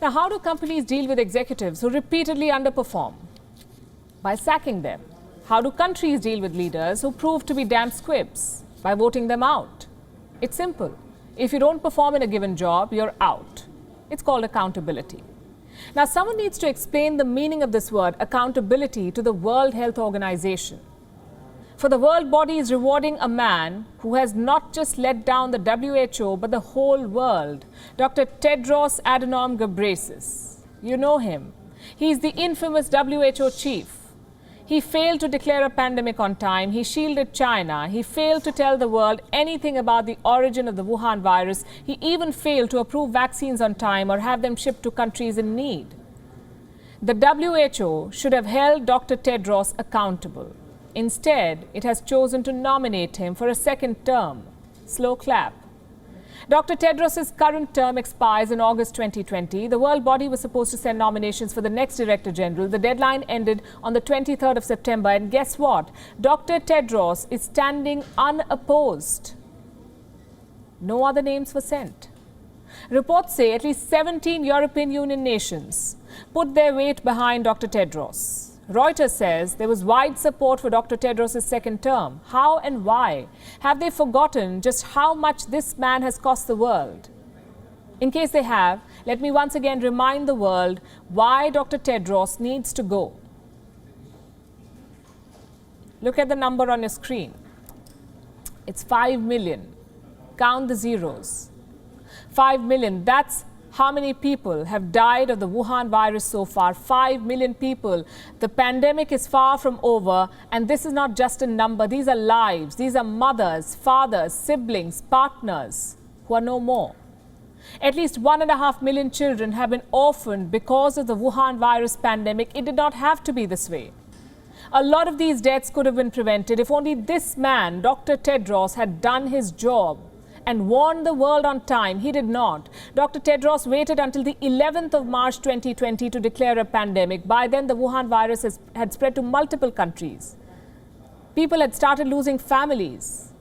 Now, how do companies deal with executives who repeatedly underperform? By sacking them. How do countries deal with leaders who prove to be damn squibs? By voting them out. It's simple. If you don't perform in a given job, you're out. It's called accountability. Now, someone needs to explain the meaning of this word, accountability, to the World Health Organization. For the world body is rewarding a man who has not just let down the WHO, but the whole world, Dr. Tedros Adhanom Ghebreyesus. You know him. He's the infamous WHO chief. He failed to declare a pandemic on time. He shielded China. He failed to tell the world anything about the origin of the Wuhan virus. He even failed to approve vaccines on time or have them shipped to countries in need. The WHO should have held Dr. Tedros accountable. Instead, it has chosen to nominate him for a second term. Slow clap. Dr. Tedros' current term expires in August 2020. The world body was supposed to send nominations for the next Director General. The deadline ended on the 23rd of September. And guess what? Dr. Tedros is standing unopposed. No other names were sent. Reports say at least 17 European Union nations put their weight behind Dr. Tedros. Reuters says there was wide support for Dr. Tedros' second term. How and why? Have they forgotten just how much this man has cost the world? In case they have, let me once again remind the world why Dr. Tedros needs to go. Look at the number on your screen. It's 5 million. Count the zeros. 5 million, that's how many people have died of the Wuhan virus so far? 5 million people. The pandemic is far from over, and this is not just a number. These are lives. These are mothers, fathers, siblings, partners who are no more. At least 1.5 million children have been orphaned because of the Wuhan virus pandemic. It did not have to be this way. A lot of these deaths could have been prevented if only this man, Dr. Tedros, had done his job and warned the world on time. He did not. Dr. Tedros waited until the 11th of March 2020 to declare a pandemic. By then, the Wuhan virus had spread to multiple countries. People had started losing families.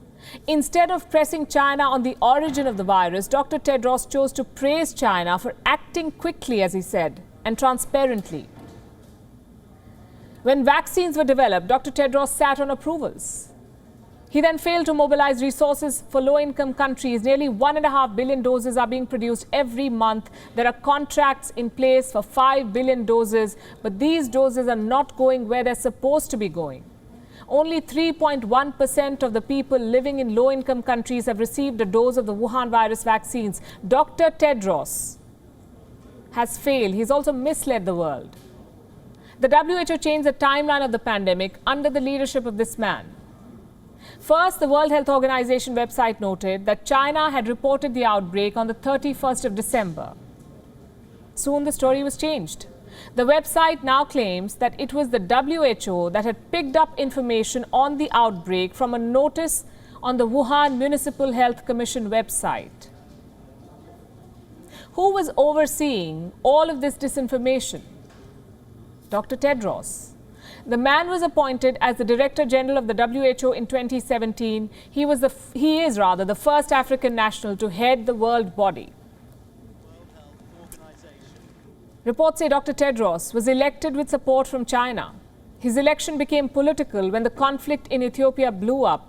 Instead of pressing China on the origin of the virus, Dr. Tedros chose to praise China for acting quickly, as he said, and transparently. When vaccines were developed, Dr. Tedros sat on approvals. He then failed to mobilize resources for low-income countries. Nearly 1.5 billion doses are being produced every month. There are contracts in place for 5 billion doses, but these doses are not going where they're supposed to be going. Only 3.1% of the people living in low-income countries have received a dose of the Wuhan virus vaccines. Dr. Tedros has failed. He's also misled the world. The WHO changed the timeline of the pandemic under the leadership of this man. First, the World Health Organization website noted that China had reported the outbreak on the 31st of December. Soon the story was changed. The website now claims that it was the WHO that had picked up information on the outbreak from a notice on the Wuhan Municipal Health Commission website. Who was overseeing all of this disinformation? Dr. Tedros. The man was appointed as the Director General of the WHO in 2017. He is the first African national to head the world body. Reports say Dr. Tedros was elected with support from China. His election became political when the conflict in Ethiopia blew up.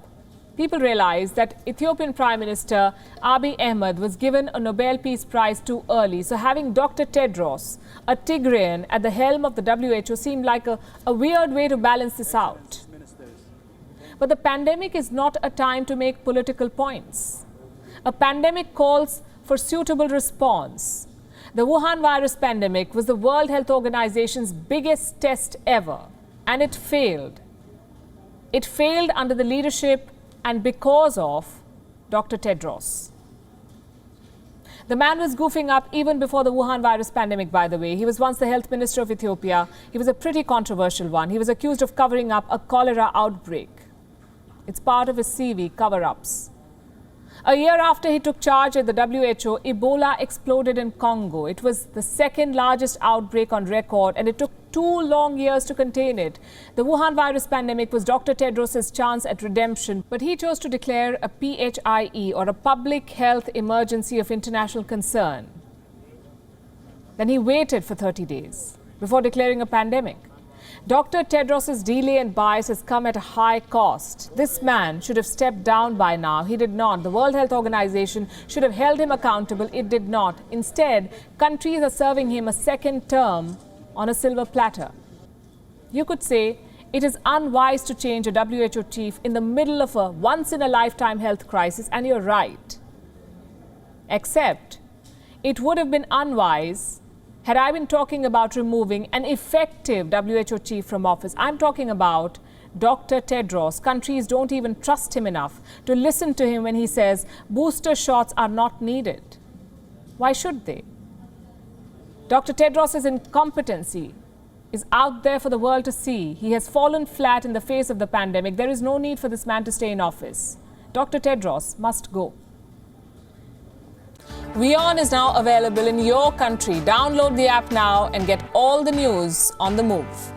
People realized that Ethiopian Prime Minister Abiy Ahmed was given a Nobel Peace Prize too early. So having Dr. Tedros, a Tigrayan, at the helm of the WHO seemed like a weird way to balance this out. But the pandemic is not a time to make political points. A pandemic calls for suitable response. The Wuhan virus pandemic was the World Health Organization's biggest test ever, and it failed. It failed under the leadership and because of Dr. Tedros. The man was goofing up even before the Wuhan virus pandemic, by the way. He was once the health minister of Ethiopia. He was a pretty controversial one. He was accused of covering up a cholera outbreak. It's part of his CV, cover-ups. A year after he took charge at the WHO, Ebola exploded in Congo. It was the second largest outbreak on record, and it took 2 long years to contain it. The Wuhan virus pandemic was Dr. Tedros' chance at redemption, but he chose to declare a PHIE, or a public health emergency of international concern. Then he waited for 30 days before declaring a pandemic. Dr. Tedros' delay and bias has come at a high cost. This man should have stepped down by now. He did not. The World Health Organization should have held him accountable. It did not. Instead, countries are serving him a second term on a silver platter. You could say it is unwise to change a WHO chief in the middle of a once-in-a-lifetime health crisis, and you're right. Except, it would have been unwise had I been talking about removing an effective WHO chief from office. I'm talking about Dr. Tedros. Countries don't even trust him enough to listen to him when he says booster shots are not needed. Why should they? Dr. Tedros' incompetency is out there for the world to see. He has fallen flat in the face of the pandemic. There is no need for this man to stay in office. Dr. Tedros must go. WION is now available in your country. Download the app now and get all the news on the move.